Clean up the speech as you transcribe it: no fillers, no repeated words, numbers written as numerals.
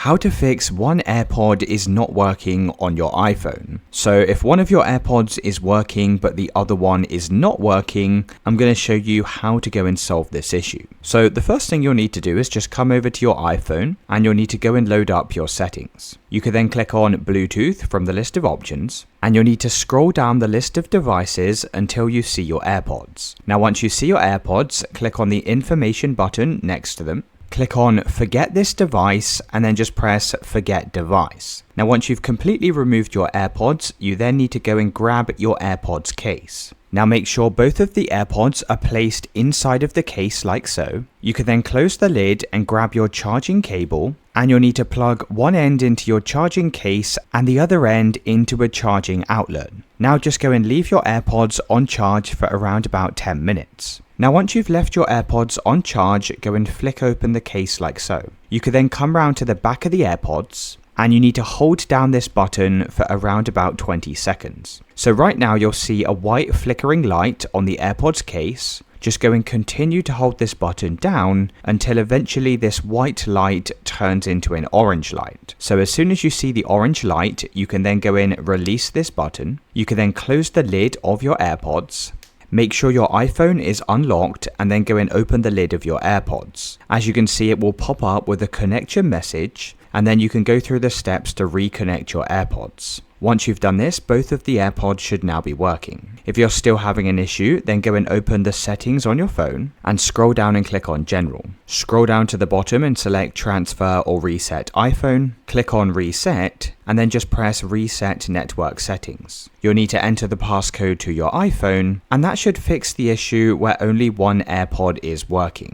how to fix one AirPod is not working on your iPhone. So if one of your AirPods is working but the other one is not working, I'm going to show you how to go and solve this issue. So the first thing you'll need to do is just come over to your iPhone and you'll need to go and load up your settings. You can then click on Bluetooth from the list of options and you'll need to scroll down the list of devices until you see your AirPods. Now once you see your AirPods, click on the information button next to them. Click on Forget this device and then just press Forget device. Now once you've completely removed your AirPods, you then need to go and grab your AirPods case. Now make sure both of the AirPods are placed inside of the case like so. You can then close the lid and grab your charging cable, and you'll need to plug one end into your charging case and the other end into a charging outlet. Now just go and leave your AirPods on charge for around about 10 minutes. Now once you've left your AirPods on charge, go and flick open the case like so. You can then come round to the back of the AirPods and you need to hold down this button for around about 20 seconds. So right now you'll see a white flickering light on the AirPods case. Just go and continue to hold this button down until eventually this white light turns into an orange light. So as soon as you see the orange light, you can then go and release this button. You can then close the lid of your AirPods. Make sure your iPhone is unlocked and then go and open the lid of your AirPods. As you can see, it will pop up with a connection message and then you can go through the steps to reconnect your AirPods. Once you've done this, both of the AirPods should now be working. If you're still having an issue, then go and open the settings on your phone and scroll down and click on General. Scroll down to the bottom and select Transfer or Reset iPhone. Click on Reset and then just press Reset Network Settings. You'll need to enter the passcode to your iPhone and that should fix the issue where only one AirPod is working.